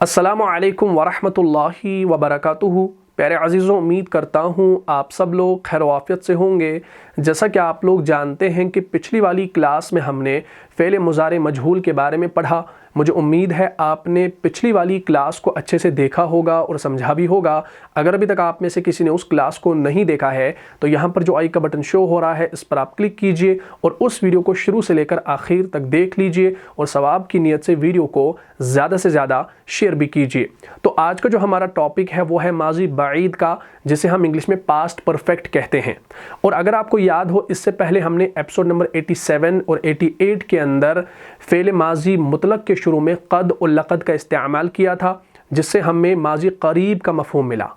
अस्सलामु अलैकुम वरहमतुल्लाहि वबरकातुहू। प्यारे अज़ीज़ों, उम्मीद करता हूँ आप सब लोग खैर वाफ़ियत से होंगे। जैसा कि आप लोग जानते हैं कि पिछली वाली क्लास में हमने फ़ेल मुज़ारे मजहूल के बारे में पढ़ा। मुझे उम्मीद है आपने पिछली वाली क्लास को अच्छे से देखा होगा और समझा भी होगा। अगर अभी तक आप में से किसी ने उस क्लास को नहीं देखा है तो यहाँ पर जो आई का बटन शो हो रहा है इस पर आप क्लिक कीजिए और उस वीडियो को शुरू से लेकर आखिर तक देख लीजिए और सवाब की नीयत से वीडियो को ज़्यादा से ज़्यादा शेयर भी कीजिए। तो आज का जो हमारा टॉपिक है वो है माजी बाईद का, जिसे हम इंग्लिश में पास्ट परफेक्ट कहते हैं। और अगर आपको याद हो, इससे पहले हमने एपिसोड नंबर 87 और 88 के अंदर फ़ेल माजी मुतलक के शुरू में क़द और लक़द का इस्तेमाल किया था, जिससे हमें माजी करीब का मफ़हूम मिला,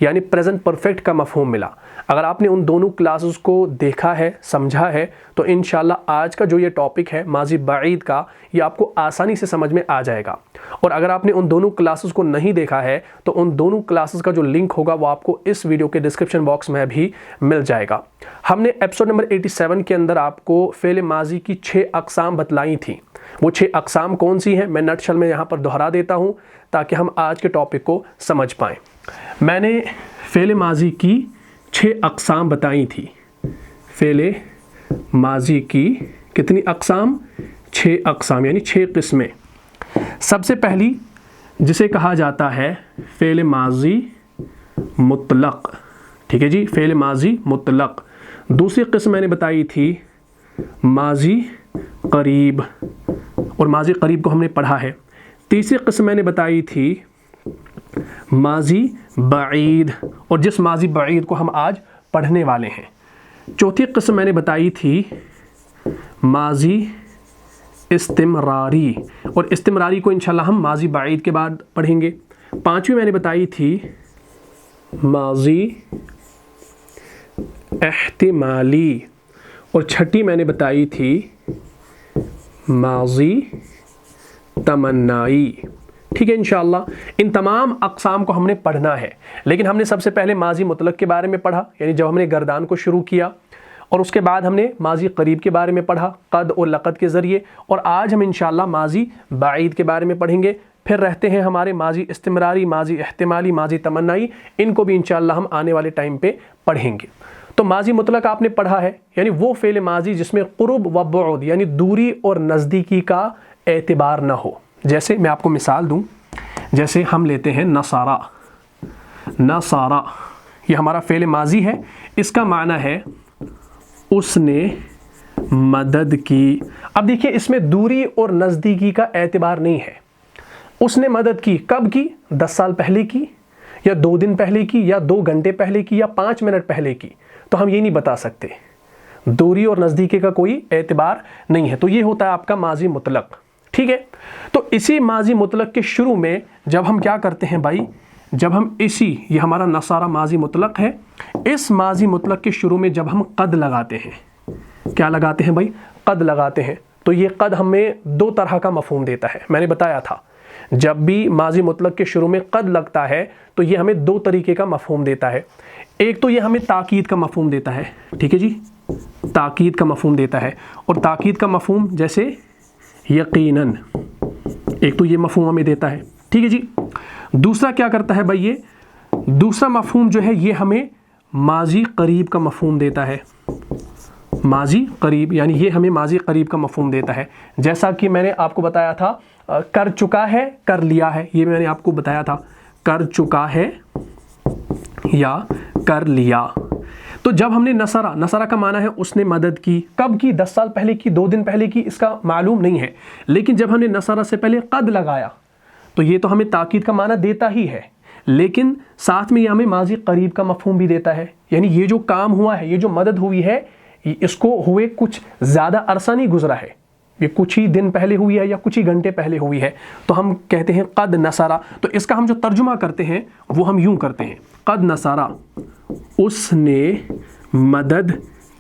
यानी प्रेजेंट परफेक्ट का मफ़हूम मिला। अगर आपने उन दोनों क्लासेस को देखा है, समझा है, तो इंशाल्लाह आज का जो ये टॉपिक है माजी बाईद का, ये आपको आसानी से समझ में आ जाएगा। और अगर आपने उन दोनों क्लासेस को नहीं देखा है तो उन दोनों क्लासेस का जो लिंक होगा वो आपको इस वीडियो के डिस्क्रिप्शन बॉक्स में भी मिल जाएगा। हमने एपिसोड नंबर 87 के अंदर आपको फ़ेल माजी की 6 अक़साम बतलाई थी। वो 6 अक़साम कौन सी हैं, मैं नटशल में यहाँ पर दोहरा देता हूँ ताकि हम आज के टॉपिक को समझ पाएँ। मैंने फ़ेल माजी की 6 अक़साम बताई थी। फ़ेल माजी की कितनी अक़साम? 6 अक़साम, यानी 6 किस्में। सबसे पहली जिसे कहा जाता है फ़ेल माजी मुतलक, ठीक है जी, फ़ेल माजी मुतलक। दूसरी किस्म मैंने बताई थी माजी करीब, और माजी करीब को हमने पढ़ा है। तीसरी किस्म मैंने बताई थी माजी बाईद, और जिस माजी बाईद को हम आज पढ़ने वाले हैं। चौथी किस्म मैंने बताई थी माजी इस्तिमरारी, और इस्तिमरारी को इंशाल्लाह हम माजी बाईद के बाद पढ़ेंगे। पांचवी मैंने बताई थी माजी एहतिमाली, और छठी मैंने बताई थी माजी तमन्नाई। ठीक है, इंशाल्लाह इन तमाम अक़साम को हमने पढ़ना है। लेकिन हमने सबसे पहले माजी मुतलक के बारे में पढ़ा, यानी जब हमने गर्दान को शुरू किया, और उसके बाद हमने माजी करीब के बारे में पढ़ा क़द और लक़द के ज़रिए, और आज हम इंशाल्लाह माजी बाईद के बारे में पढ़ेंगे। फिर रहते हैं हमारे माजी इस्तिमरारी, माजी एहतिमाली, माजी तमन्नाई, इनको भी इंशाल्लाह हम आने वाले टाइम पे पढ़ेंगे। तो माजी मुतलक आपने पढ़ा है, यानी वो फ़ेल माजी जिसमें क़ुर्ब व बुअद, यानी दूरी और नज़दीकी का एतबार ना हो। जैसे मैं आपको मिसाल दूँ, जैसे हम लेते हैं नसारा। नसारा ये हमारा फ़ेल माजी है, इसका माना है उसने मदद की। अब देखिए, इसमें दूरी और नज़दीकी का एतबार नहीं है। उसने मदद की, कब की? 10 साल पहले की, या 2 दिन पहले की, या 2 घंटे पहले की, या 5 मिनट पहले की, तो हम ये नहीं बता सकते। दूरी और नज़दीकी का कोई एतबार नहीं है। तो ये होता है आपका माजी मुतलक। ठीक है, तो इसी माजी मुतलक के शुरू में जब हम क्या करते हैं भाई, जब हम ये हमारा नसारा माजी मुतलक है, इस माजी मुतलक के शुरू में जब हम क़द लगाते हैं, क्या लगाते हैं भाई? क़द लगाते हैं। तो ये क़द हमें 2 तरह का मफ़हूम देता है। मैंने बताया था जब भी माजी मुतलक के शुरू में क़द लगता है तो ये हमें 2 तरीके का मफ़हूम देता है। एक तो ये हमें ताकीद का मफ़हूम देता है, ठीक है जी, ताकीद का मफ़हूम देता है। और ताकीद का मफ़हूम जैसे यकीनन, एक तो ये मफ़हूम हमें देता है, ठीक है जी। दूसरा क्या करता है भाई, ये दूसरा मफ़हूम जो है ये हमें माजी करीब का मफ़हूम देता है। माजी करीब, यानी ये हमें माजी करीब का मफ़हूम देता है। जैसा कि मैंने आपको बताया था, कर चुका है, कर लिया है, ये मैंने आपको बताया था, कर चुका है या कर लिया। तो जब हमने नसरा का माना है उसने मदद की, कब की? 10 साल पहले की, 2 दिन पहले की, इसका मालूम नहीं है। लेकिन जब हमने नसरा से पहले क़द लगाया तो ये तो हमें ताकीद का माना देता ही है, लेकिन साथ में ये हमें माजी करीब का मफ़हूम भी देता है। यानी ये जो काम हुआ है, ये जो मदद हुई है, इसको हुए कुछ ज़्यादा अरसा नहीं गुजरा है, ये कुछ ही दिन पहले हुई है या कुछ ही घंटे पहले हुई है, तो हम कहते हैं क़द नसरा। तो इसका हम जो तर्जुमा करते हैं वो हम यूँ करते हैं, क़द नसरा, उसने मदद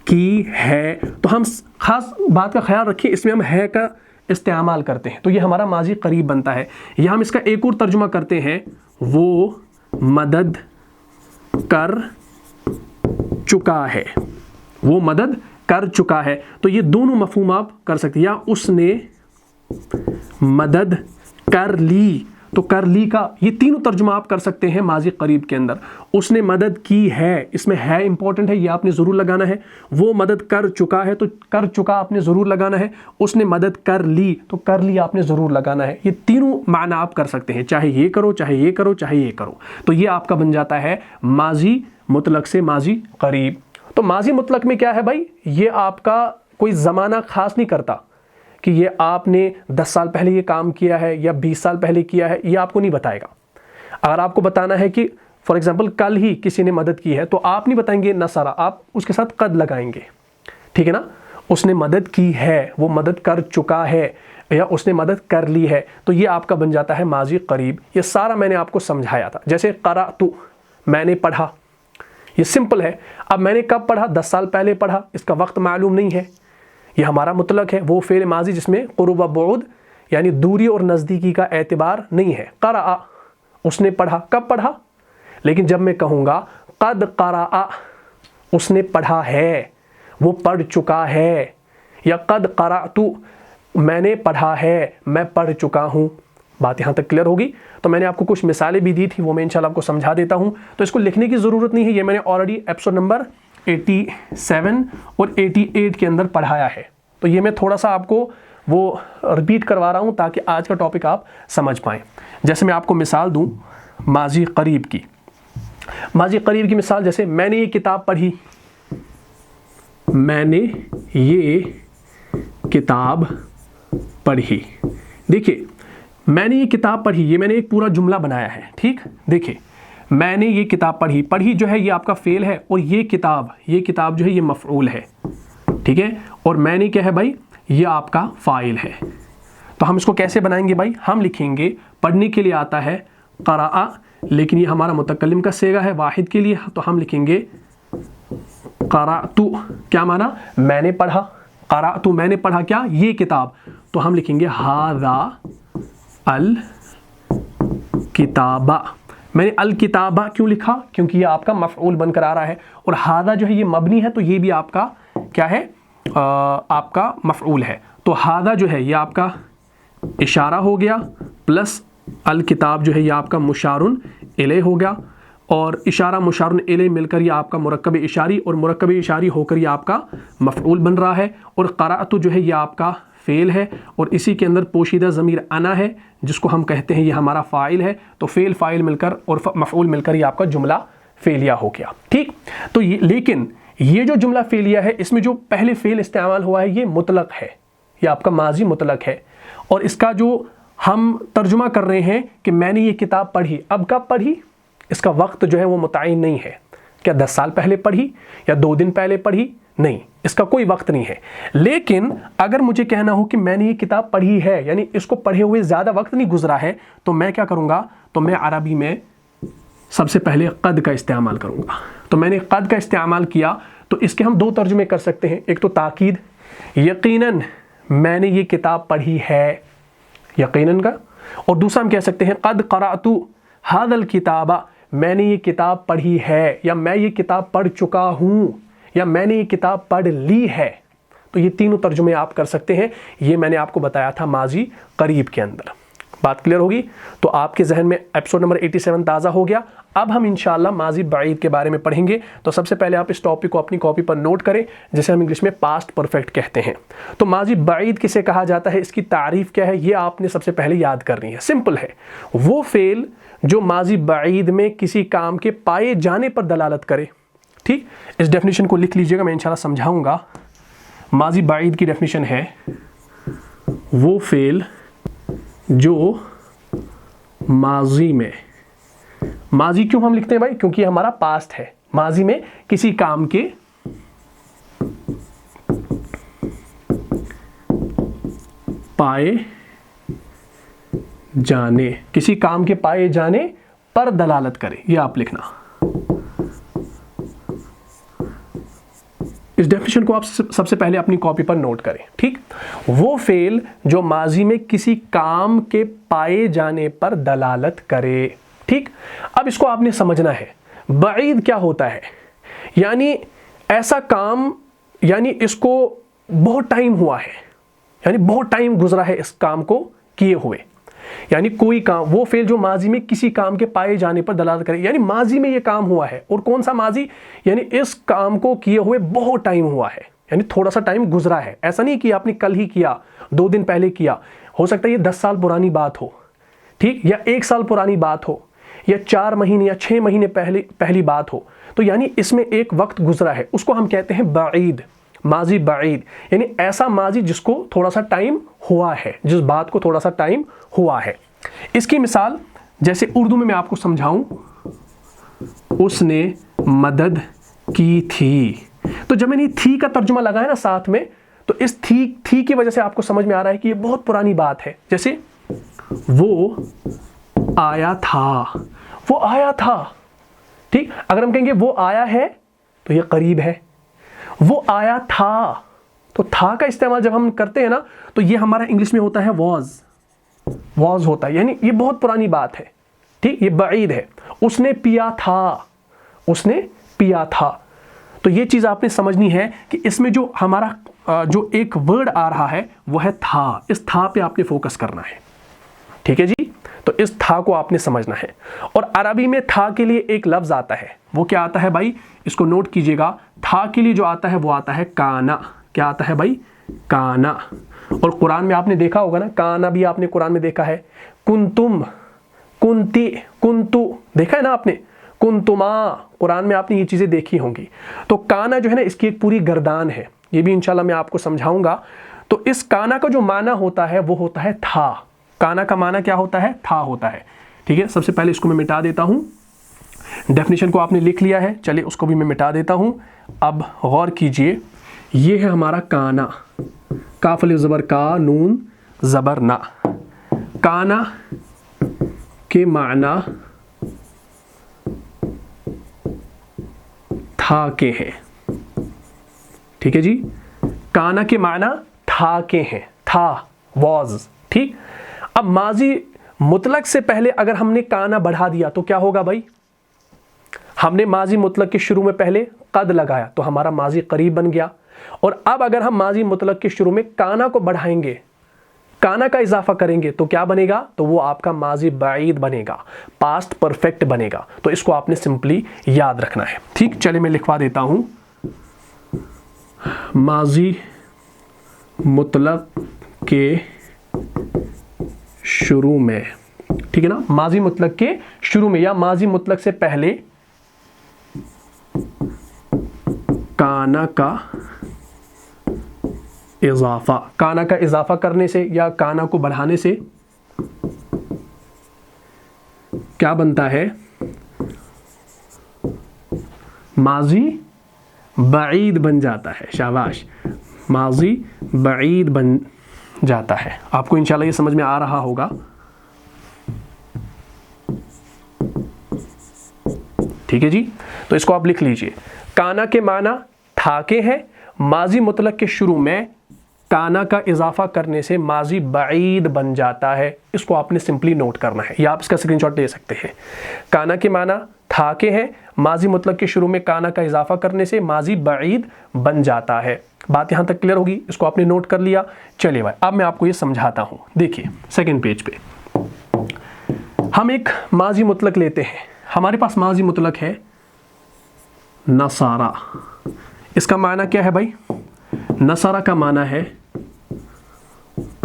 की है। तो हम ख़ास बात का ख्याल रखिए, इसमें हम है का इस्तेमाल करते हैं, तो ये हमारा माजी करीब बनता है। या हम इसका एक और तर्जुमा करते हैं, वो मदद कर चुका है, वो मदद कर चुका है। तो ये दोनों मफ़हूम आप कर सकते हैं। या उसने मदद कर ली, तो कर ली का, ये तीनों तर्जुमा आप कर सकते हैं माजी करीब के अंदर। उसने मदद की है, इसमें है इंपॉर्टेंट है, ये आपने ज़रूर लगाना है। वो मदद कर चुका है, तो कर चुका आपने ज़रूर लगाना है। उसने मदद कर ली, तो कर ली आपने ज़रूर लगाना है। ये तीनों माना आप कर सकते हैं, चाहे ये करो, चाहे ये करो, चाहे ये करो। तो ये आपका बन जाता है माजी मुतलक से माजी करीब। तो माजी मुतलक में क्या है भाई, ये आपका कोई ज़माना ख़ास नहीं करता कि ये आपने 10 साल पहले ये काम किया है या 20 साल पहले किया है, ये आपको नहीं बताएगा। अगर आपको बताना है कि फॉर एग्जांपल कल ही किसी ने मदद की है, तो आप नहीं बताएंगे नसारा, आप उसके साथ कद लगाएंगे, ठीक है ना। उसने मदद की है, वो मदद कर चुका है, या उसने मदद कर ली है, तो ये आपका बन जाता है माजी करीब। ये सारा मैंने आपको समझाया था। जैसे क़राअतु, मैंने पढ़ा, ये सिंपल है। अब मैंने कब पढ़ा, 10 साल पहले पढ़ा, इसका वक्त मालूम नहीं है, ये हमारा मुतलक है। वो फ़ेल माजी जिसमें क़ुर्ब व बुअद यानी दूरी और नज़दीकी का एतबार नहीं है। क़राअ, उसने पढ़ा, कब पढ़ा। लेकिन जब मैं कहूँगा क़द क़राअ, उसने पढ़ा है, वो पढ़ चुका है, या क़द क़राअतु, मैंने पढ़ा है, मैं पढ़ चुका हूँ। बात यहाँ तक क्लियर होगी। तो मैंने आपको कुछ मिसालें भी दी थी, वो मैं इंशाल्लाह आपको समझा देता हूँ। तो इसको लिखने की ज़रूरत नहीं है, ये मैंने ऑलरेडी एपिसोड नंबर 87 और 88 के अंदर पढ़ाया है। तो ये मैं थोड़ा सा आपको वो रिपीट करवा रहा हूँ ताकि आज का टॉपिक आप समझ पाएँ। जैसे मैं आपको मिसाल दूँ माजी करीब की। माजी करीब की मिसाल, जैसे मैंने ये किताब पढ़ी, मैंने ये किताब पढ़ी। देखिए, मैंने ये किताब पढ़ी, ये मैंने एक पूरा जुमला बनाया है, ठीक। देखिए, मैंने ये किताब पढ़ी, पढ़ी जो है ये आपका फ़ेल है, और ये किताब जो है ये मफ़ऊल है, ठीक है। और मैंने क्या है भाई, ये आपका फ़ाइल है। तो हम इसको कैसे बनाएंगे भाई, हम लिखेंगे, पढ़ने के लिए आता है क़राअ, लेकिन ये हमारा मुतकल्लिम का सेगा है वाहिद के लिए, तो हम लिखेंगे क़राअतु, क्या माना, मैंने पढ़ा। क़राअतु, मैंने पढ़ा क्या, ये किताब, तो हम लिखेंगे हाज़ा अल किताबा। मैंने अल किताबा क्यों लिखा, क्योंकि ये आपका मफ़ऊल बनकर आ रहा है, और हादा जो है ये मबनी है, तो ये भी आपका क्या है, आपका मफ़ऊल है। तो हादा जो है ये आपका इशारा हो गया, प्लस अल किताब जो है ये आपका मुशारुन इले हो गया, और इशारा मुशारुन इले मिलकर ये आपका मुरक्कब इशारी, और मुरक्कब इशारी होकर ये आपका मफ़ऊल बन रहा है। और क़राअतु जो है ये आपका फ़ेल है, और इसी के अंदर पोशीदा ज़मीर अना है जिसको हम कहते हैं ये हमारा फ़ाइल है। तो फ़ेल फ़ाइल मिलकर और मफ़ऊल मिलकर ये आपका जुमला फ़ेलिया हो गया, ठीक। तो ये, लेकिन ये जो जुमला फ़ेलिया है, इसमें जो पहले फ़ेल इस्तेमाल हुआ है ये मुतलक है, ये आपका माजी मुतलक है। और इसका जो हम तर्जुमा कर रहे हैं कि मैंने ये किताब पढ़ी, अब कब पढ़ी, इसका वक्त जो है वो मुतय्यन नहीं है। क्या 10 साल पहले पढ़ी या 2 दिन पहले पढ़ी, नहीं, इसका कोई वक्त नहीं है। लेकिन अगर मुझे कहना हो कि मैंने ये किताब पढ़ी है, यानी इसको पढ़े हुए ज़्यादा वक्त नहीं गुजरा है, तो मैं क्या करूँगा, तो मैं अरबी में सबसे पहले क़द का इस्तेमाल करूँगा। तो मैंने क़द का इस्तेमाल किया, तो इसके हम 2 तर्जुमे कर सकते हैं। एक तो ताकीद, यकीनन मैंने ये किताब पढ़ी है, यकीनन का। और दूसरा हम कह सकते हैं क़द क़राअतु हाज़ल किताबा, मैंने ये किताब पढ़ी है, या मैं ये किताब पढ़ चुका हूँ, या मैंने ये किताब पढ़ ली है। तो ये तीनों तर्जुमे आप कर सकते हैं। ये मैंने आपको बताया था माजी करीब के अंदर। बात क्लियर होगी। तो आपके जहन में एपिसोड नंबर 87 ताज़ा हो गया। अब हम इंशाल्लाह माजी बाइद के बारे में पढ़ेंगे। तो सबसे पहले आप इस टॉपिक को अपनी कॉपी पर नोट करें, जिसे हम इंग्लिश में पास्ट परफेक्ट कहते हैं। तो माजी बाइद किसे कहा जाता है, इसकी तारीफ़ क्या है, ये आपने सबसे पहले याद करनी है। सिंपल है, वो फेल जो माजी बाइद में किसी काम के पाए जाने पर दलालत करे, ठीक। इस डेफिनेशन को लिख लीजिएगा, मैं इंशाल्लाह समझाऊंगा। माजी बाइद की डेफिनेशन है वो फेल जो माजी में, माजी क्यों हम लिखते हैं भाई, क्योंकि हमारा पास्ट है। माजी में किसी काम के पाए जाने, किसी काम के पाए जाने पर दलालत करे, ये आप लिखना। इस डेफिनेशन को आप सबसे पहले अपनी कॉपी पर नोट करें, ठीक। वो फेल जो माजी में किसी काम के पाए जाने पर दलालत करे, ठीक। अब इसको आपने समझना है, बाइद क्या होता है, यानी ऐसा काम, यानी इसको बहुत टाइम हुआ है, यानी बहुत टाइम गुजरा है इस काम को किए हुए। यानी कोई काम, वो फेल जो माजी में किसी काम के पाए जाने पर दलालत करे, यानी माजी में ये काम हुआ है। और कौन सा माजी, यानी इस काम को किए हुए बहुत टाइम हुआ है, यानी थोड़ा सा टाइम गुजरा है। ऐसा नहीं कि आपने कल ही किया, 2 दिन पहले किया, हो सकता है ये 10 साल पुरानी बात हो, ठीक, या 1 साल पुरानी बात हो, या 4 महीने या 6 महीने पहली बात हो। तो यानी इसमें एक वक्त गुजरा है, उसको हम कहते हैं बाईद, माजी बाईद, यानी ऐसा माजी जिसको थोड़ा सा टाइम हुआ है, जिस बात को थोड़ा सा टाइम हुआ है। इसकी मिसाल जैसे उर्दू में मैं आपको समझाऊं, उसने मदद की थी। तो जब मैंने थी का तर्जुमा लगाया ना साथ में, तो इस थी की वजह से आपको समझ में आ रहा है कि ये बहुत पुरानी बात है। जैसे वो आया था, वो आया था, ठीक। अगर हम कहेंगे वो आया है तो ये करीब है, वो आया था, तो था का इस्तेमाल जब हम करते हैं ना, तो ये हमारा इंग्लिश में होता है वॉज होता है, यानी ये बहुत पुरानी बात है, ठीक, ये बईद है। उसने पिया था, उसने पिया था। तो ये चीज़ आपने समझनी है कि इसमें जो हमारा जो एक वर्ड आ रहा है वो है था। इस था पे आपने फोकस करना है, ठीक है जी। तो इस था को आपने समझना है। और अरबी में था के लिए एक लफ्ज़ आता है, वो क्या आता है भाई, इसको नोट कीजिएगा। था के लिए जो आता है वो आता है काना। क्या आता है भाई, काना। और कुरान में आपने देखा होगा ना, काना भी आपने कुरान में देखा है। कुंतुम, कुंती, कुंतु, देखा है ना आपने, कुंतुमा, कुरान में आपने ये चीज़ें देखी होंगी। तो काना जो है ना, इसकी एक पूरी गर्दान है, ये भी इंशाल्लाह मैं आपको समझाऊंगा। तो इस काना का जो माना होता है वो होता है था। काना का माना क्या होता है, था होता है, ठीक है। सबसे पहले इसको मैं मिटा देता हूं, डेफिनेशन को आपने लिख लिया है, चलिए उसको भी मैं मिटा देता हूं। अब गौर कीजिए, ये है हमारा काना, काफ अलिफ ज़बर का, नून ज़बर ना। काना के माना था के हैं, ठीक है जी। काना के माना था के हैं, था, वॉज, ठीक। अब माजी मुतलक से पहले अगर हमने काना बढ़ा दिया तो क्या होगा भाई, हमने माजी मुतलक के शुरू में पहले कद लगाया तो हमारा माजी करीब बन गया। और अब अगर हम माजी मुतलक के शुरू में काना को बढ़ाएंगे, काना का इजाफा करेंगे तो क्या बनेगा, तो वो आपका माजी बाईद बनेगा, पास्ट परफेक्ट बनेगा। तो इसको आपने सिंपली याद रखना है, ठीक। चलिए मैं लिखवा देता हूं, माजी मुतलक के शुरू में, ठीक है ना, माजी मुतलक के शुरू में या माजी मुतलक से पहले काना का इजाफा, काना का इजाफा करने से या काना को बढ़ाने से क्या बनता है, माजी बाईद बन जाता है। शाबाश, माजी बाईद बन जाता है। आपको इंशाल्लाह ये समझ में आ रहा होगा, ठीक है जी। तो इसको आप लिख लीजिए, काना के माना था के हैं, माजी मुतलक के शुरू में काना का इजाफा करने से माजी बाईद बन जाता है। इसको आपने सिंपली नोट करना है, या आप इसका स्क्रीनशॉट ले सकते हैं। काना के माना था के हैं, माजी मुतलक के शुरू में काना का इजाफा करने से माजी बाईद बन जाता है। बात यहाँ तक क्लियर होगी, इसको आपने नोट कर लिया। चलिए भाई, अब मैं आपको ये समझाता हूँ। देखिए सेकंड पेज पे हम एक माजी मुतलक लेते हैं। हमारे पास माजी मुतलक है नसारा। इसका माना क्या है भाई, नसारा का माना है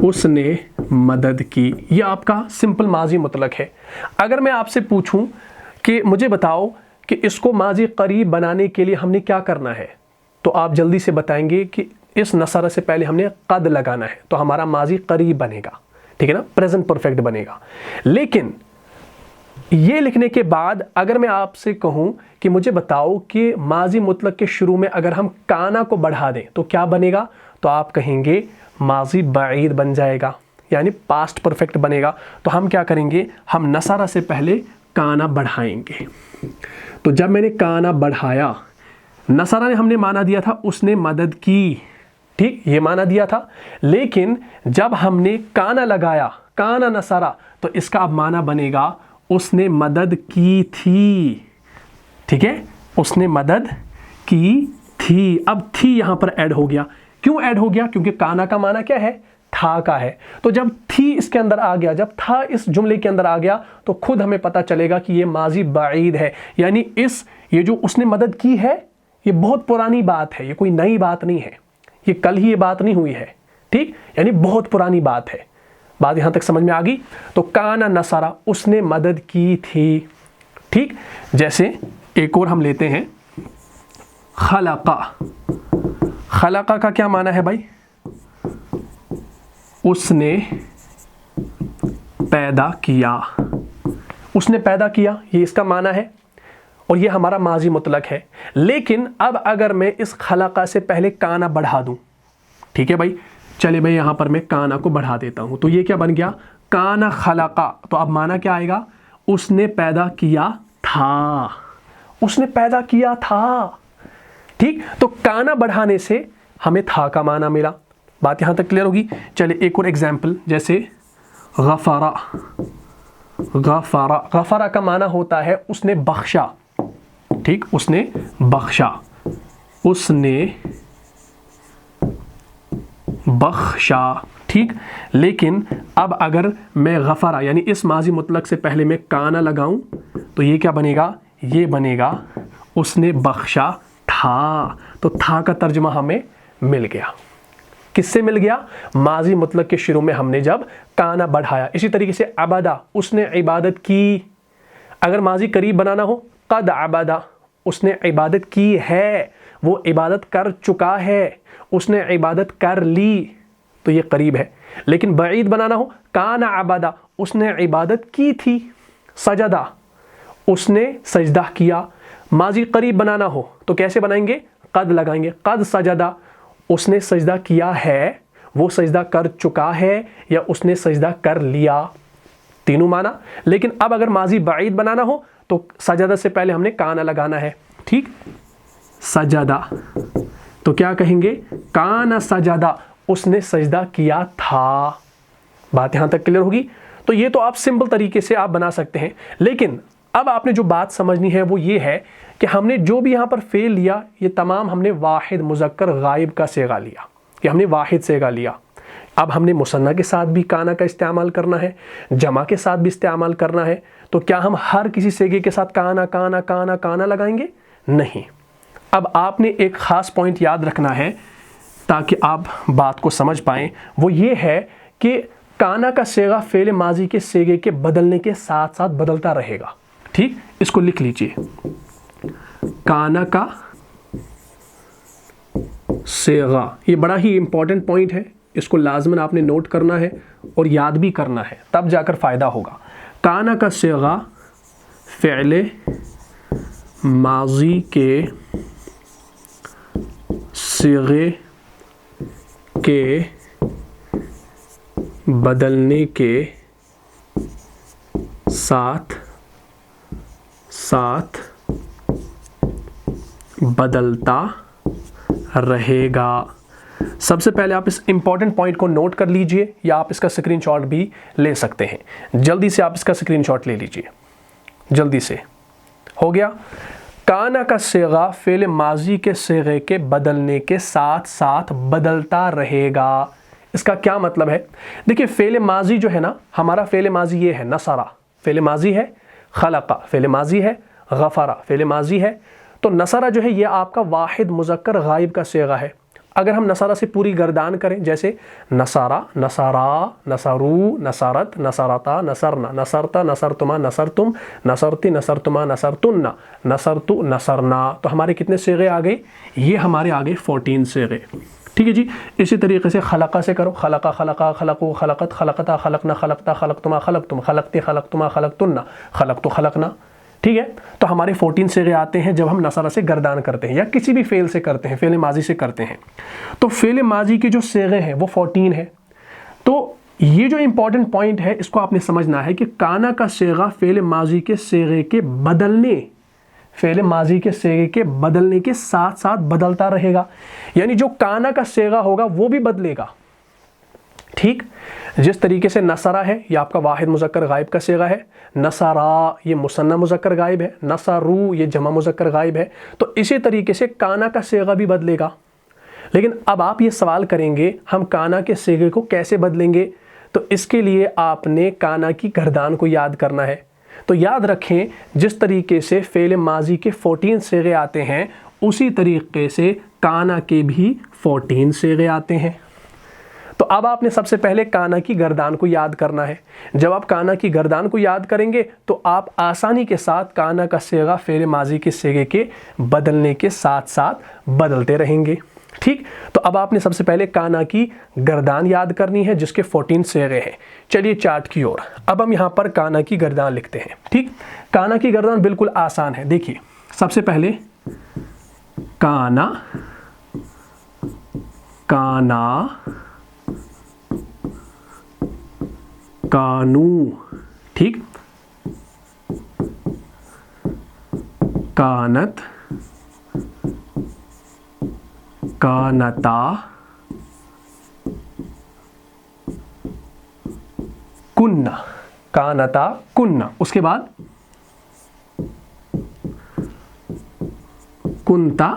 उसने मदद की। ये आपका सिंपल माजी मुतलक है। अगर मैं आपसे पूछूं कि मुझे बताओ कि इसको माजी करीब बनाने के लिए हमने क्या करना है, तो आप जल्दी से बताएंगे कि इस नसारा से पहले हमने कद लगाना है, तो हमारा माजी करीब बनेगा, ठीक है ना, प्रेजेंट परफेक्ट बनेगा। लेकिन ये लिखने के बाद अगर मैं आपसे कहूं कि मुझे बताओ कि माजी मुतलक के शुरू में अगर हम काना को बढ़ा दें तो क्या बनेगा, तो आप कहेंगे माजी बाईद बन जाएगा, यानी पास्ट परफेक्ट बनेगा। तो हम क्या करेंगे, हम नसारा से पहले काना बढ़ाएंगे। तो जब मैंने काना बढ़ाया, नसारा ने हमने माना दिया था उसने मदद की, ठीक, ये माना दिया था। लेकिन जब हमने काना लगाया, काना नसारा, तो इसका अब माना बनेगा उसने मदद की थी, ठीक है, उसने मदद की थी। अब थी यहां पर ऐड हो गया। क्यों ऐड हो गया, क्योंकि काना का माना क्या है, था का है। तो जब थी इसके अंदर आ गया, जब था इस जुमले के अंदर आ गया, तो खुद हमें पता चलेगा कि ये माजी बाईद है। यानी ये जो उसने मदद की है ये बहुत पुरानी बात है, ये कोई नई बात नहीं है, ये कल ही ये बात नहीं हुई है, ठीक, यानी बहुत पुरानी बात है। बात यहां तक समझ में आ गई। तो काना नसरा, उसने मदद की थी, ठीक। जैसे एक और हम लेते हैं खलका। खलका का क्या माना है भाई? उसने पैदा किया, उसने पैदा किया, ये इसका माना है और ये हमारा माजी मुतलक है। लेकिन अब अगर मैं इस खलका से पहले काना बढ़ा दूं, ठीक है भाई, चले भाई यहां पर मैं काना को बढ़ा देता हूं, तो ये क्या बन गया? काना खलका। तो अब माना क्या आएगा? उसने पैदा किया था, उसने पैदा किया था, ठीक। तो काना बढ़ाने से हमें था का माना मिला। बात यहां तक क्लियर होगी। चलिए एक और एग्जाम्पल, जैसे गफरा। गफरा, गफरा का माना होता है उसने बख्शा, ठीक, उसने बख्शा, उसने बख्शा, ठीक। लेकिन अब अगर मैं गफरा यानी इस माजी मुतलक से पहले मैं काना लगाऊं तो ये क्या बनेगा? ये बनेगा उसने बख्शा था। तो था का तर्जुमा हमें मिल गया। किससे मिल गया? माजी मुतलक के शुरू में हमने जब काना बढ़ाया। इसी तरीके से अबदा, उसने इबादत की। अगर माजी करीब बनाना हो, कद अबदा, उसने इबादत की है, वो इबादत कर चुका है, उसने इबादत कर ली, तो ये करीब है। लेकिन बईद बनाना हो, काना अबदा, उसने इबादत की थी। सजदा, उसने सजदा किया। माजी करीब बनाना हो तो कैसे बनाएंगे? कद लगाएंगे, कद सजदा, उसने सजदा किया है, वो सजदा कर चुका है या उसने सजदा कर लिया, तीनों माना। लेकिन अब अगर माजी बईद बनाना हो तो सजदा से पहले हमने काना लगाना है, ठीक, सजदा, तो क्या कहेंगे? काना सजदा, उसने सजदा किया था। बात यहां तक क्लियर होगी। तो ये तो आप सिंपल तरीके से आप बना सकते हैं। लेकिन अब आपने जो बात समझनी है वो ये है कि हमने जो भी यहां पर फेल लिया, ये तमाम हमने वाहिद मुज़क्कर गायब का सेगा लिया, कि हमने वाहिद सेगा लिया। अब हमने मुसन्ना के साथ भी काना का इस्तेमाल करना है, जमा के साथ भी इस्तेमाल करना है। तो क्या हम हर किसी सेगे के साथ काना काना काना काना लगाएंगे? नहीं। अब आपने एक ख़ास पॉइंट याद रखना है ताकि आप बात को समझ पाएँ, वो ये है कि काना का सेगा फेल माजी के सेगे के बदलने के साथ साथ बदलता रहेगा, ठीक। इसको लिख लीजिए, काना का सेगा, ये बड़ा ही इंपॉर्टेंट पॉइंट है, इसको लाजमन आपने नोट करना है और याद भी करना है, तब जाकर फ़ायदा होगा। काना का सेगा फ़िअल माजी के सेगे के बदलने के साथ साथ बदलता रहेगा। सबसे पहले आप इस इंपॉर्टेंट पॉइंट को नोट कर लीजिए या आप इसका स्क्रीनशॉट भी ले सकते हैं। जल्दी से आप इसका स्क्रीनशॉट ले लीजिए, जल्दी से। हो गया? काना का सेगा फेल माजी के सेगे के बदलने के साथ साथ बदलता रहेगा। इसका क्या मतलब है? देखिए, फेल माजी जो है ना, हमारा फेल माजी ये है, नसरा फेल माजी है, खलका फेल माजी है, गफरा फेल माजी है। तो नसरा जो है ये आपका वाहिद मुज़क्कर गायब का सेगा है। अगर हम नसरा से पूरी गर्दान करें, जैसे नसारा, नसारा, नसरू, नसारत, नसारता, नसरना, नसरता, नसरतुमा, नसरतुम, नसरती, नसरतुमा, नसरतुन्ना, नसरतु, नसरना, तो हमारे कितने सेगे आ गए? ये हमारे आ गए 14 सेगे। ठीक है जी। इसी तरीके से खलका से करो, खलका, खलका, खलकू, खलकत, खलकता, खलकना, खलकता, खलकतुमा, खलकतुम, खलकते, खलकतुमा, खलकतुन्ना, खलकतु, खलकना। ठीक है, तो हमारे 14 सेगे आते हैं जब हम नसरा से गर्दान करते हैं या किसी भी फेल से करते हैं, फेल माजी से करते हैं। तो फेल माजी के जो सेगे हैं वो 14 है। तो ये जो इंपॉर्टेंट पॉइंट है इसको आपने समझना है कि काना का सेगा फेल माजी के सेगे के बदलने, फेल माजी के सेगे के बदलने के साथ साथ बदलता रहेगा। यानी जो काना का सेगा होगा वो भी बदलेगा। ठीक, जिस तरीके से नसरा है ये आपका वाहिद मुज़क्कर गायब का सेगा है, नसरा ये मुसन्ना मुज़क्कर गायब है, नसरू ये जमा मुज़क्कर गायब है। तो इसी तरीके से काना का सेगा भी बदलेगा। लेकिन अब आप ये सवाल करेंगे हम काना के सेगे को कैसे बदलेंगे? तो इसके लिए आपने काना की गर्दान को याद करना है। तो याद रखें, जिस तरीके से फ़ेल माजी के 14 सीगे आते हैं उसी तरीके से काना के भी 14 सीगे आते हैं। तो अब आपने सबसे पहले काना की गर्दान को याद करना है। जब आप काना की गर्दान को याद करेंगे तो आप आसानी के साथ काना का सेगा फ़ेल माजी के सेगे के बदलने के साथ साथ बदलते रहेंगे। ठीक, तो अब आपने सबसे पहले काना की गर्दान याद करनी है जिसके 14 सेगे हैं। चलिए चार्ट की ओर, अब हम यहाँ पर काना की गर्दान लिखते हैं। ठीक, काना की गर्दान बिल्कुल आसान है। देखिए, सबसे पहले काना, काना, कानू, ठीक, कानत, कानता, कुन्ना, कानता कुन्ना, उसके बाद कुंता,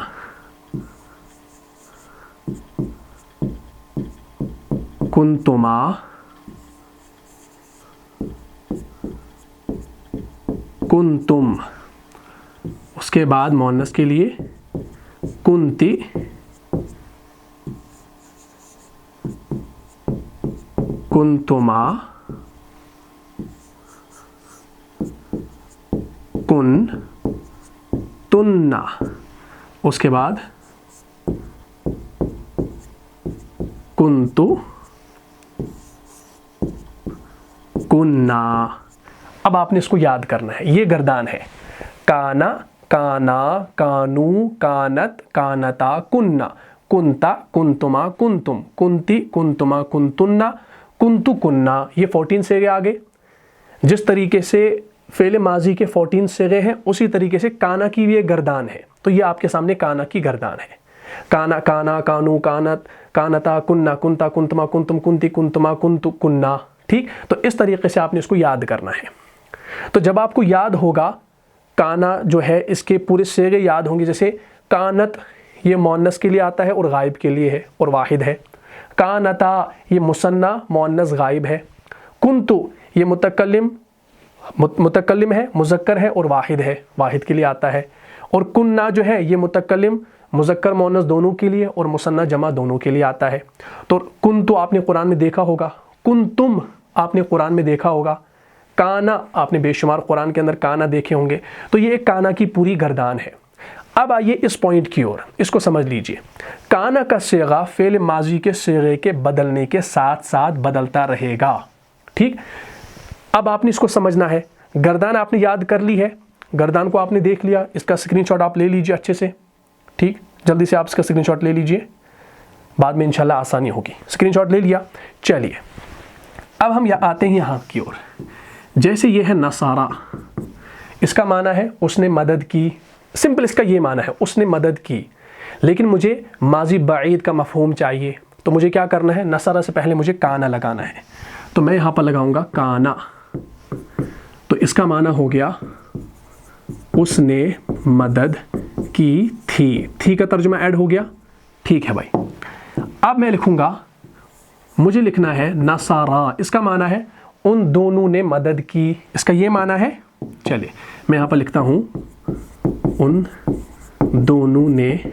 कुंतुमा, कुंतुम, उसके बाद मोनस के लिए कुंती, कुंतुमा, कुन, तुन्ना, उसके बाद कुंतु, कुन्ना। अब आपने इसको याद करना है, ये गर्दान है। काना, काना, कानू, कानत, कानता, कुन्ना, कुंता, कुंतुमा, कुंतुम, कुंती, कुंतुमा, कुंतुन्ना, कुंतु, कुन्ना। ये 14 सेगे आ गए। जिस तरीके से फ़ेल माजी के 14 सेगे हैं उसी तरीके से काना की भी एक गर्दान है। तो ये आपके सामने काना की गर्दान है। काना, काना, कानू, कानत, कानता, कुन्ना, कुंता, कुंतुमा, कुंतुम, कुंती, कुंतुमा, कुंतु, कुन्ना। ठीक, तो इस तरीके से आपने इसको याद करना है। तो जब आपको याद होगा, काना जो है इसके पूरे सेगे याद होंगे। जैसे कानत ये मोन्नस के लिए आता है और गायब के लिए है और वाहिद है। कानता ये मुसन्ना मोन्नस गायब है। कुंतु ये मुतकल्लिम है, मुज़क्कर है और वाहिद है, वाहिद के लिए आता है। और कुन्ना जो है ये मुतकल्लिम मुज़क्कर मोन्नस दोनों के लिए और मुसन्ना जमा दोनों के लिए आता है। तो कुंतु आपने कुरान में देखा होगा, कुंतुम आपने कुरान में देखा होगा, काना आपने बेशुमार कुरान के अंदर काना देखे होंगे। तो ये एक काना की पूरी गर्दान है। अब आइए इस पॉइंट की ओर, इसको समझ लीजिए। काना का सेगा फ़ेल माजी के सेगे के बदलने के साथ साथ बदलता रहेगा। ठीक, अब आपने इसको समझना है। गर्दान आपने याद कर ली है, गर्दान को आपने देख लिया, इसका स्क्रीनशॉट आप ले लीजिए अच्छे से। ठीक, जल्दी से आप इसका स्क्रीनशॉट ले लीजिए, बाद में इंशाल्लाह आसानी होगी। स्क्रीनशॉट ले लिया। चलिए अब हम आते हैं यहाँ की ओर। जैसे ये है नसारा, इसका माना है उसने मदद की। सिंपल इसका ये माना है उसने मदद की, लेकिन मुझे माजी बाईद का मफहूम चाहिए। तो मुझे क्या करना है, नसारा से पहले मुझे काना लगाना है। तो मैं यहाँ पर लगाऊंगा काना। तो इसका माना हो गया उसने मदद की थी का तर्जुमा ऐड हो गया। ठीक है भाई। अब मैं लिखूंगा, मुझे लिखना है नसारा, इसका माना है उन दोनों ने मदद की। इसका ये माना है, चलिए मैं यहाँ पर लिखता हूँ उन दोनों ने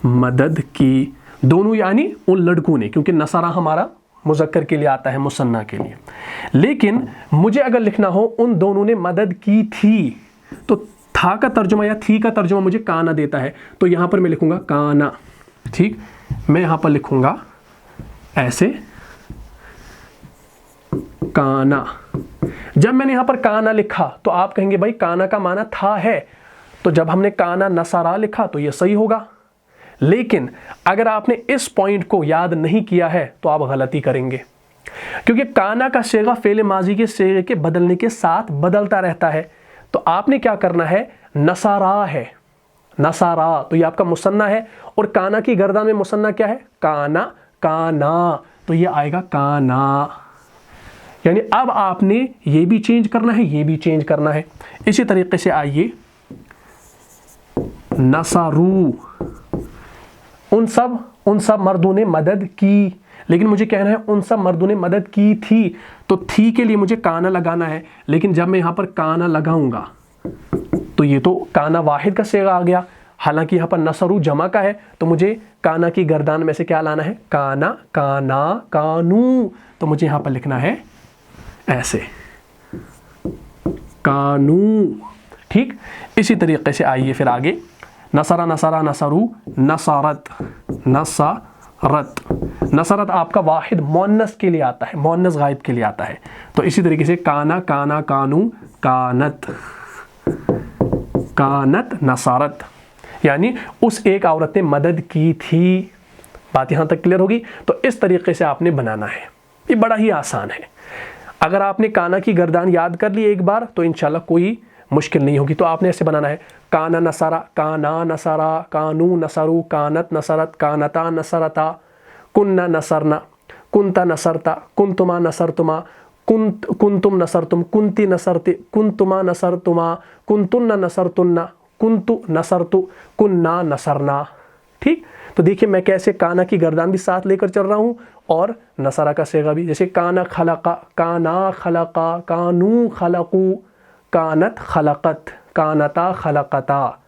मदद की। दोनों यानी उन लड़कों ने, क्योंकि नसारा हमारा मुज़क्कर के लिए आता है, मुसन्ना के लिए। लेकिन मुझे अगर लिखना हो उन दोनों ने मदद की थी, तो था का तर्जुमा या थी का तर्जुमा मुझे काना देता है। तो यहाँ पर मैं लिखूंगा काना। ठीक, मैं यहाँ पर लिखूंगा ऐसे काना। जब मैंने यहाँ पर काना लिखा तो आप कहेंगे भाई काना का माना था है, तो जब हमने काना नसारा लिखा तो ये सही होगा। लेकिन अगर आपने इस पॉइंट को याद नहीं किया है तो आप गलती करेंगे, क्योंकि काना का सेगा फ़ेल माजी के सेगे के बदलने के साथ बदलता रहता है। तो आपने क्या करना है, नसारा है, नसारा तो ये आपका मुसन्ना है, और काना की गर्दान में मुसन्ना क्या है, काना, काना, तो ये आएगा काना। यानी अब आपने ये भी चेंज करना है, ये भी चेंज करना है। इसी तरीके से आइए नसारू, उन सब उन सब मर्दों ने मदद की, लेकिन मुझे कहना है उन सब मर्दों ने मदद की थी, तो थी के लिए मुझे काना लगाना है, लेकिन जब मैं यहाँ पर काना लगाऊंगा तो ये तो काना वाहिद का सेगा आ गया, हालांकि यहाँ पर नसरू जमा का है, तो मुझे काना की गर्दान में से क्या लाना है, काना, काना, कानू, तो मुझे यहाँ पर लिखना है ऐसे, कानू। ठीक, इसी तरीके से आइए फिर आगे, नसरा, नसरा, नसरू, नसरत, नसरत। नसरत आपका वाहिद मुअन्नस के लिए आता है, मुअन्नस गायब के लिए आता है, तो इसी तरीके से काना, काना, कानू, कानत, कानत, नसरत, यानी उस एक औरत ने मदद की थी। बात यहाँ तक क्लियर होगी? तो इस तरीके से आपने बनाना है, ये बड़ा ही आसान है। अगर आपने काना की गर्दान याद कर ली एक बार तो इंशाल्लाह कोई मुश्किल नहीं होगी। तो आपने ऐसे बनाना है, काना नसरा, काना नसरा, कानू नसरू, कानत नसरत, कानता नसरता, कुन्ना नसरना, कुंता नसरता, कुंतुमा नसरतुमा, कुंतुम नसरतुम, कुंती नसरती, कुंतुमा नसरतुमा, कुंतुन्ना नसरतुन्ना, कुंतु नसरतु, कुन्ना नसरना। ठीक, तो देखिए मैं कैसे काना की गर्दान भी साथ लेकर चल रहा हूँ और नसरा का सेगा भी, जैसे काना खलका, काना खलका, कानू खलकू, कानत खलकत, कानता खलकता,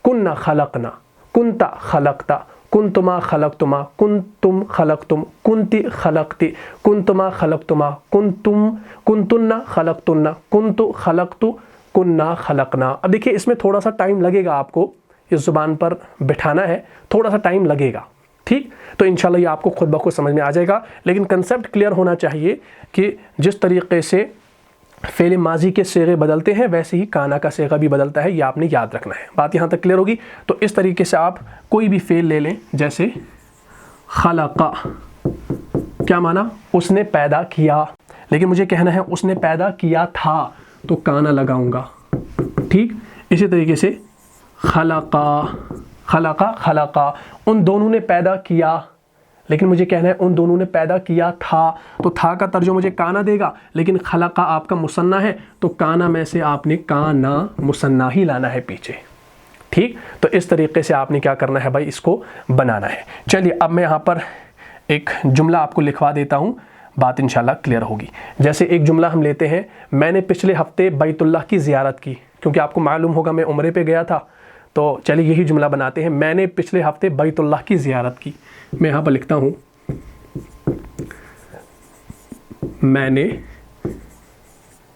कुन्ना खलकना, कुंता खलकता, कुंतुमा खलकतुमा, कुंतुम खलकतुम, कुंती खलकती, कुंतुमा खलकतुमा, कुंतुम, कुंतुन्ना खलकतुन्ना, कुंतु खलकतु, कुन्ना खलकना। अब देखिए इसमें थोड़ा सा टाइम लगेगा, आपको इस ज़ुबान पर बिठाना है, थोड़ा सा टाइम लगेगा। ठीक, तो इंशाल्लाह ये आपको खुद ब खुद समझ में आ जाएगा, लेकिन कंसेप्ट क्लियर होना चाहिए कि जिस तरीके से फ़ेल माजी के सेगे बदलते हैं वैसे ही काना का सेगा भी बदलता है, ये आपने याद रखना है। बात यहाँ तक क्लियर होगी? तो इस तरीके से आप कोई भी फ़ेल ले लें, जैसे खलका, क्या माना, उसने पैदा किया, लेकिन मुझे कहना है उसने पैदा किया था, तो काना लगाऊंगा। ठीक, इसी तरीके से खलका, खलका, खलका, उन दोनों ने पैदा किया, लेकिन मुझे कहना है उन दोनों ने पैदा किया था, तो था का तर्जुमा मुझे काना देगा, लेकिन खलका आपका मुसन्ना है, तो काना में से आपने काना मुसन्ना ही लाना है पीछे। ठीक, तो इस तरीके से आपने क्या करना है भाई, इसको बनाना है। चलिए अब मैं यहाँ पर एक जुमला आपको लिखवा देता हूँ, बात इंशाल्लाह क्लियर होगी। जैसे एक जुमला हम लेते हैं, मैंने पिछले हफ्ते बैतुल्लाह की ज़ियारत की, क्योंकि आपको मालूम होगा मैं उम्रे पे गया था, तो चलिए यही जुमला बनाते हैं, मैंने पिछले हफ्ते बैतुल्लाह की ज़ियारत की। मैं यहाँ पर लिखता हूँ, मैंने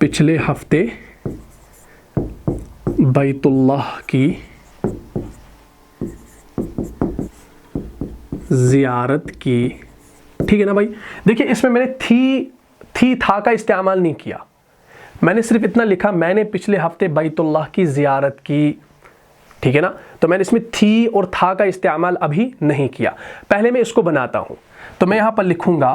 पिछले हफ्ते बैतुल्लाह की ज़ियारत की। ठीक है ना भाई? देखिए इसमें मैंने थी था का इस्तेमाल नहीं किया, मैंने सिर्फ इतना लिखा, मैंने पिछले हफ्ते बैतुल्लाह की ज़ियारत की। ठीक है ना? तो मैंने इसमें थी और था का इस्तेमाल अभी नहीं किया। पहले मैं इसको बनाता हूं, तो मैं यहां पर लिखूंगा,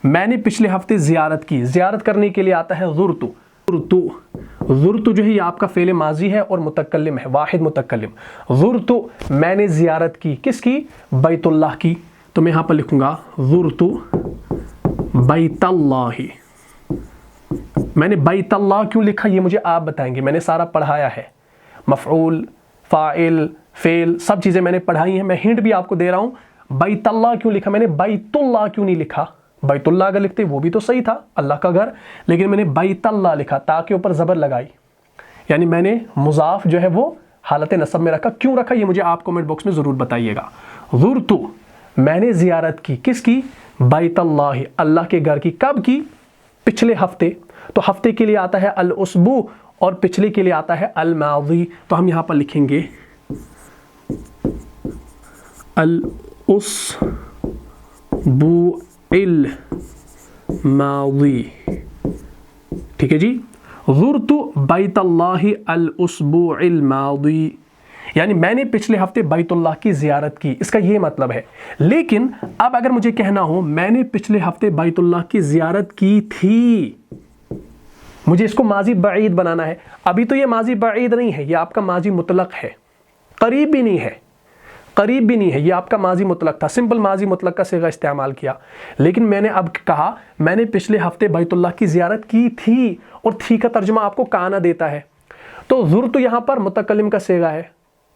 मैंने पिछले हफ्ते ज़ियारत की। ज़ियारत करने के लिए आता है ज़ुरतु। ज़ुरतु जो है ये आपका फ़ेल माजी है और मुतकल्लिम है, वाहिद मुतकल्लिम। ज़ुरतु, मैंने ज़ियारत की, किसकी? बैतुल्लाह की। तो मैं यहां पर लिखूंगा ज़ुरतु बैतल्लाही। मैंने बैतल्लाह क्यों लिखा ये मुझे आप बताएंगे, मैंने सारा पढ़ाया है, मफ़ऊल, फ़ाइल, फ़ेल, सब चीज़ें मैंने पढ़ाई हैं। मैं हिंट भी आपको दे रहा हूँ। बैतल्लाह क्यों लिखा मैंने, बैतुल्लाह क्यों नहीं लिखा? बैतुल्लाह अगर लिखते वो भी तो सही था, अल्लाह का घर, लेकिन मैंने बैतल्लाह लिखा, ताकि ऊपर ज़बर लगाई, यानी मैंने मुज़ाफ जो है वो हालत नसब में रखा। क्यों रखा ये मुझे आप कमेंट बॉक्स में ज़रूर बताइएगा। ज़ुरतु, मैंने ज़ियारत की, किसकी? बैतल्लाह, अल्लाह के घर की। कब की? पिछले हफ्ते। तो हफ्ते के लिए आता है अल उसबू और पिछले के लिए आता है अल माज़ी। तो हम यहाँ पर लिखेंगे अल उसबू इल माज़ी। ठीक है जी? ज़ुरतु बैतल्लाही अल उसबू इल माज़ी, यानी मैंने पिछले हफ्ते बैतुल्लाह की ज़ियारत की, इसका ये मतलब है। लेकिन अब अगर मुझे कहना हो मैंने पिछले हफ्ते बैतुल्लाह की ज़ियारत की थी, मुझे इसको माजी बईद बनाना है। अभी तो ये माजी बईद नहीं है, ये आपका माजी मुतलक है, करीब भी नहीं है, करीब भी नहीं है, ये आपका माजी मुतलक था। सिंपल माजी मुतलक का सेगा इस्तेमाल किया। लेकिन मैंने अब कहा मैंने पिछले हफ्ते बैतुल्लाह की ज़ियारत की थी, और थी का तर्जुमा आपको काना देता है। तो ज़ुरतु यहाँ पर मुतकल्लिम का सेगा है,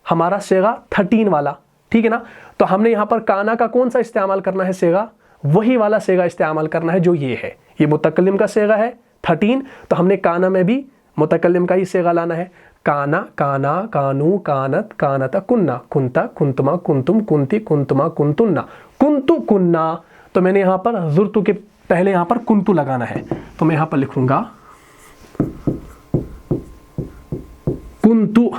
हमारा सेगा 13 वाला। ठीक है ना। तो हमने यहाँ पर काना का कौन सा इस्तेमाल करना है सेगा, वही वाला सेगा इस्तेमाल करना है जो ये है, ये मुतकल्लिम का सेगा है 13, तो हमने काना में भी मुतकल्लिम का ही सेगा लाना है। काना, काना, कानू, कानत, कानता, कुन्ना, कुंता, कुंतमा, कुंतुम, कुंती, कुंतमा, कुंतुन्ना, कुंतु, कुन्ना। तो मैंने यहाँ पर ज़ुरतु के पहले यहाँ पर कुंतु लगाना है, तो मैं यहाँ पर लिखूंगा कुंतु,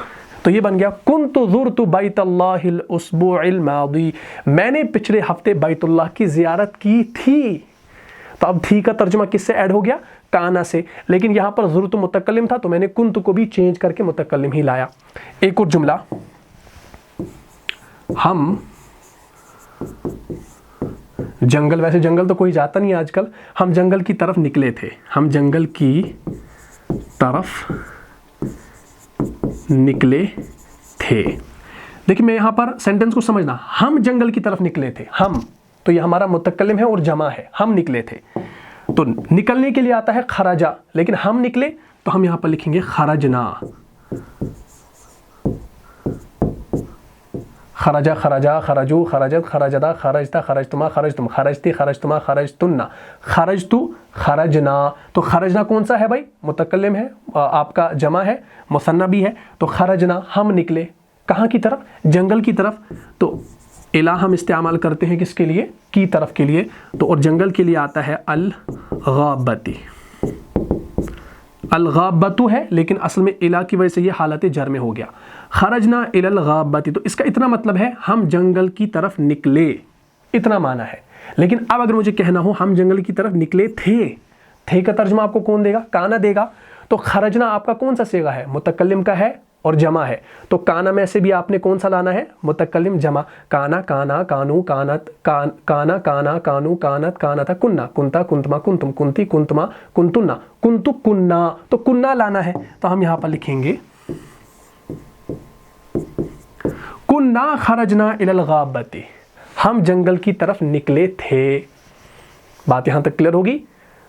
तो ये बन गया कुंतु ज़ुरतु बैतुल्लाहिल उसबुइल मादी, मैंने पिछले हफ्ते बैतुल्लाह की ज़ियारत की थी। तो अब थी का तर्जुमा किससे ऐड हो गया, काना से, लेकिन यहां पर ज़ुरतु मुतकल्लिम था तो मैंने कुंतु को भी चेंज करके मुतकल्लिम ही लाया। एक और जुमला, हम जंगल, वैसे जंगल तो कोई जाता नहीं आजकल, हम जंगल की तरफ निकले थे, हम जंगल की तरफ निकले थे। देखिए मैं यहां पर सेंटेंस को समझना, हम जंगल की तरफ निकले थे, हम, तो ये हमारा मुतकल्लिम है और जमा है, हम निकले थे। तो निकलने के लिए आता है खराजा, लेकिन हम निकले तो हम यहां पर लिखेंगे खरजना, खरजा, खरजा, खरजू, खरजत, खरजदा, खरजता, खरजतुमा, खरजतुम, खरजती, खरजतुमा, खरजतुन्ना, खरजतु, खरजना। तो खरजना कौन सा है भाई, मुतकल्लिम है, आपका जमा है, मुसन्ना भी है, तो खरजना, हम निकले, कहाँ की तरफ, जंगल की तरफ। तो इला हम इस्तेमाल करते हैं किसके लिए, की तरफ के लिए, तो और जंगल के लिए आता है अल-गाबती, अल-गाबतु है, लेकिन असल में इला की वजह से ये हालत जर में हो गया, खरजना इलल गाबती। तो इसका इतना मतलब है हम जंगल की तरफ निकले, इतना माना है। लेकिन अब अगर मुझे कहना हो हम जंगल की तरफ निकले थे का तर्जुमा आपको कौन देगा, काना देगा। तो खरजना आपका कौन सा सेगा है, मुतकल्लिम का है और जमा है, तो काना में से भी आपने कौन सा लाना है, मुतकल्लिम जमा, काना, काना, कानू, कानत, काना, काना, कानू, कानत, कानता, कुन्ना, कुंता, कुंतमा, कुंतुम, कुंती, कुंतमा, कुंतुन्ना, कुंतु, कुन्ना। तो कुन्ना लाना है, तो हम यहां पर लिखेंगे कुन्ना खरजना इलल गाबती, हम जंगल की तरफ निकले थे। बात यहां तक क्लियर होगी।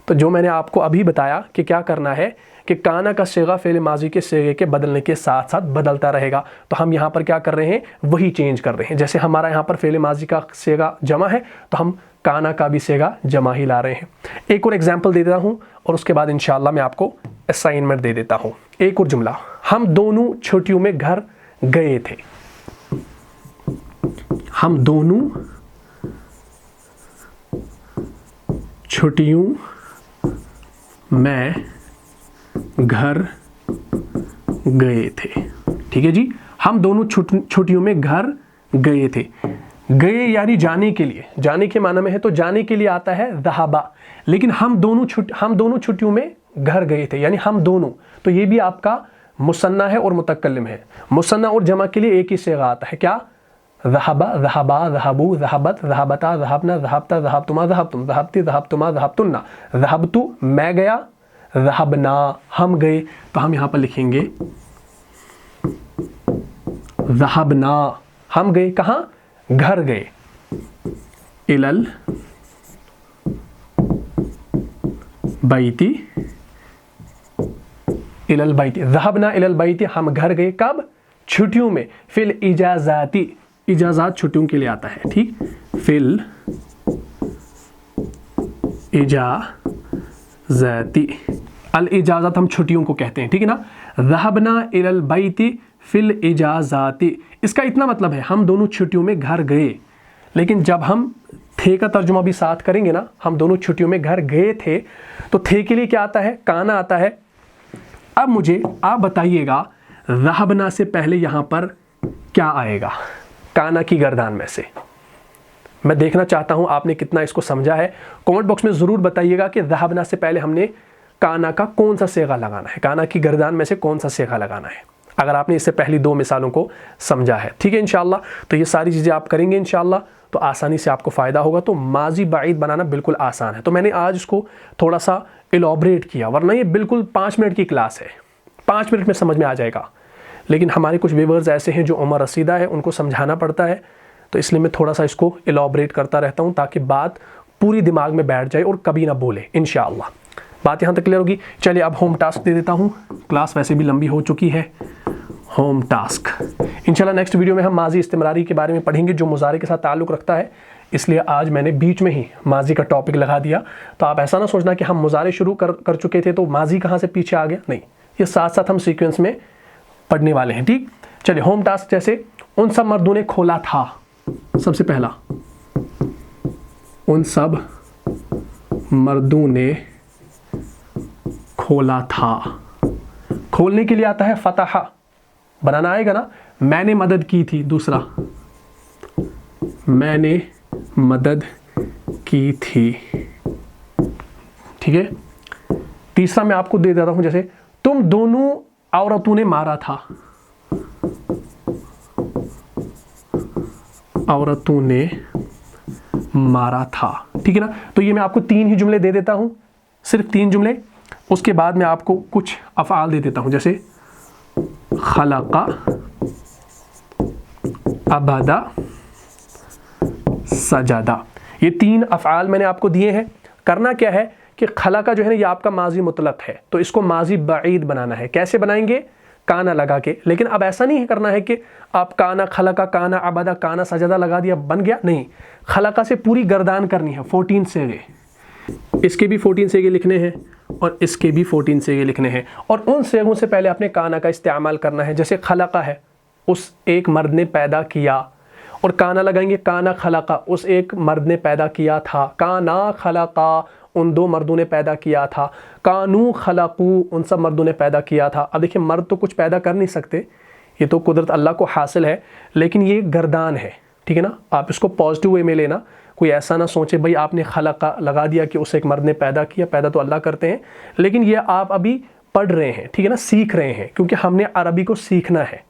तो जो मैंने आपको अभी बताया कि क्या करना है कि काना का सेगा फेल माजी के सेगे के बदलने के साथ साथ बदलता रहेगा, तो हम यहाँ पर क्या कर रहे हैं, वही चेंज कर रहे हैं। जैसे हमारा यहाँ पर फेल माजी का सेगा जमा है, तो हम काना का भी सेगा जमा ही ला रहे हैं। एक और एग्जाम्पल दे देता हूँ और उसके बाद इंशाल्लाह मैं आपको असाइनमेंट दे देता हूँ। एक और जुमला, हम दोनों छुट्टियों में घर गए थे, हम दोनों छुट्टियों में घर गए थे। ठीक है जी, हम दोनों छुट्टियों में घर गए थे। गए यानी जाने के लिए, जाने के माना में है तो जाने के लिए आता है ज़हाबा, लेकिन हम दोनों छुट्टियों में घर गए थे, यानी हम दोनों, तो ये भी आपका मुसन्ना है और मुतकल्लिम है। मुसन्ना और जमा के लिए एक ही सेगा आता है, क्या, ज़हाबा, ज़हाबा, ज़हाबू, ज़हाबत, ज़हाबता, ज़हाबना, ज़हाबता, ज़हाबतुमा, ज़हाबतुम, ज़हाबती, ज़हाबतुमा, ज़हाबतुन्ना, ज़हाबतु, मैं गया, ज़हाबना, हम गए। तो हम यहाँ पर लिखेंगे ज़हाबना, हम गए, कहाँ, घर गए, इलल बैती, इलल बैती, ज़हाबना इलल बैती, हम घर गए, कब, छुट्टियों में, फिल इजाज़ाती, इजाज़ात छुट्टियों के लिए आता है, ठीक, फिल इजाज़ाती, अल इजाज़त हम छुट्टियों को कहते हैं, ठीक है ना। ज़हबना इलल बैती फिल इजाज़ाती, इसका इतना मतलब है हम दोनों छुट्टियों में घर गए, लेकिन जब हम थे का तर्जुमा भी साथ करेंगे ना, हम दोनों छुट्टियों में घर गए थे, तो थे के लिए क्या आता है, काना आता है। अब मुझे आप बताइएगा ज़हबना से पहले यहाँ पर क्या आएगा, काना की गर्दान में से। मैं देखना चाहता हूँ आपने कितना इसको समझा है। कमेंट बॉक्स में ज़रूर बताइएगा कि ज़हबना से पहले हमने काना का कौन सा सेगा लगाना है, काना की गर्दान में से कौन सा सेगा लगाना है, अगर आपने इससे पहली दो मिसालों को समझा है। ठीक है इंशाल्लाह, तो ये सारी चीज़ें आप करेंगे इंशाल्लाह तो आसानी से आपको फ़ायदा होगा। तो माजी बाइद बनाना बिल्कुल आसान है, तो मैंने आज इसको थोड़ा सा एलॉबरेट किया, वरना ये बिल्कुल 5 मिनट की क्लास है, 5 मिनट में समझ में आ जाएगा। लेकिन हमारे कुछ व्यूअर्स ऐसे हैं जो उम्र रसीदा है, उनको समझाना पड़ता है, तो इसलिए मैं थोड़ा सा इसको एलॉबरेट करता रहता हूँ ताकि बात पूरी दिमाग में बैठ जाए और कभी ना भूले इंशाअल्लाह। बात यहाँ तक क्लियर होगी। चलिए अब होम टास्क दे देता हूँ, क्लास वैसे भी लंबी हो चुकी है होम टास्क। इंशाल्लाह नेक्स्ट वीडियो में हम माजी इस्तिमरारी के बारे में पढ़ेंगे जो मुजारे के साथ ताल्लुक़ रखता है, इसलिए आज मैंने बीच में ही माजी का टॉपिक लगा दिया। तो आप ऐसा ना सोचना कि हम मुजारे शुरू कर चुके थे तो माजी कहाँ से पीछे आ गया, नहीं, ये साथ साथ हम सीक्वेंस में पढ़ने वाले हैं। ठीक, चलिए होम टास्क जैसे उन सब मर्दों ने खोला था, सबसे पहला उन सब मर्दों ने खोला था। खोलने के लिए आता है फतहा, बनाना आएगा ना, मैंने मदद की थी, दूसरा मैंने मदद की थी। ठीक है, तीसरा मैं आपको दे देता हूं, जैसे तुम दोनों औरतों ने मारा था, औरतों ने मारा था। ठीक है ना, तो ये मैं आपको 3 ही जुमले दे देता हूं, सिर्फ 3 जुमले। उसके बाद मैं आपको कुछ अफ़आल दे देता हूं, जैसे खलका, अबदा, सजदा। ये 3 अफ़आल मैंने आपको दिए हैं। करना क्या है कि खलका जो है ना, ये आपका माजी मुतलक है, तो इसको माजी बईद बनाना है। कैसे बनाएंगे, काना लगा के। लेकिन अब ऐसा नहीं करना है कि आप काना खलका, काना अबदा, काना सजदा लगा दिया, बन गया, नहीं। खलका से पूरी गर्दान करनी है, 14 सेगे, इसके भी 14 सेगे लिखने हैं और इसके भी 14 सेगे लिखने हैं। और उन सेगों से पहले आपने काना का इस्तेमाल करना है। जैसे खलका है, उस एक मर्द ने पैदा किया, और काना लगाएंगे, काना खलका, उस एक मर्द ने पैदा किया था। काना खलका, उन 2 मर्दों ने पैदा किया था। कानू खलकू, उन सब मर्दों ने पैदा किया था। अब देखिए, मर्द तो कुछ पैदा कर नहीं सकते, ये तो कुदरत अल्लाह को हासिल है, लेकिन ये गर्दान है। ठीक है ना, आप इसको पॉजिटिव वे में लेना। कोई ऐसा ना सोचे भाई आपने खलका लगा दिया कि उस एक मर्द ने पैदा किया, पैदा तो अल्लाह करते हैं, लेकिन ये आप अभी पढ़ रहे हैं, ठीक है ना, सीख रहे हैं, क्योंकि हमने अरबी को सीखना है।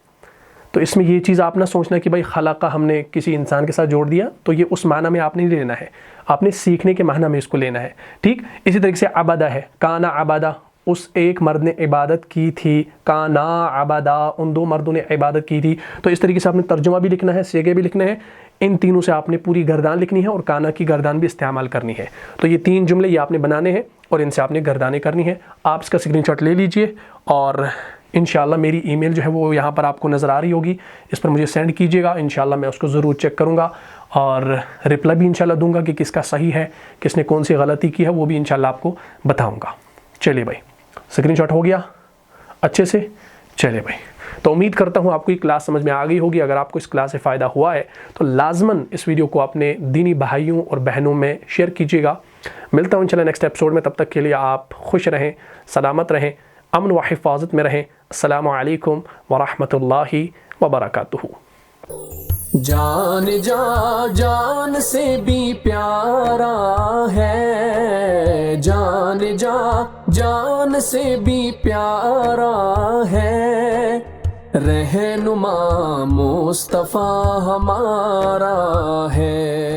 तो इसमें ये चीज़ आप ना सोचना कि भाई खलका हमने किसी इंसान के साथ जोड़ दिया, तो ये उस माना में आपने नहीं लेना है, आपने सीखने के माना में इसको लेना है। ठीक, इसी तरीके से अबदा है, काना अबदा, उस एक मर्द ने इबादत की थी। काना अबदा, उन 2 मर्दों ने इबादत की थी। तो इस तरीके से आपने तर्जुमा भी लिखना है, सेगे भी लिखने हैं। इन तीनों से आपने पूरी गर्दान लिखनी है और काना की गर्दान भी इस्तेमाल करनी है। तो ये 3 जुमले ये आपने बनाने हैं और इनसे आपने गर्दानें करनी है। आप इसका स्क्रीनशॉट ले लीजिए और इंशाल्लाह मेरी ईमेल जो है वो यहाँ पर आपको नज़र आ रही होगी, इस पर मुझे सेंड कीजिएगा। इंशाल्लाह मैं उसको ज़रूर चेक करूँगा और रिप्लाई भी इंशाल्लाह दूंगा कि किसका सही है, किसने कौन सी गलती की है, वो भी इंशाल्लाह आपको बताऊँगा। चलिए भाई, स्क्रीनशॉट हो गया अच्छे से। चलिए भाई, तो उम्मीद करता हूँ आपको ये क्लास समझ में आ गई होगी। अगर आपको इस क्लास से फ़ायदा हुआ है तो लाजमन इस वीडियो को अपने दीनी भाइयों और बहनों में शेयर कीजिएगा। मिलता हूँ इंशाल्लाह नेक्स्ट एपिसोड में, तब तक के लिए आप खुश रहें, सलामत रहें, अमन व हिफाजत में रहें। अस्सलामु अलैकुम व रहमतुल्लाहि व बरकातुहू। जान जा जान से भी प्यारा है, जान जा जान से भी प्यारा है, रहनुमा मुस्तफ़ा हमारा है।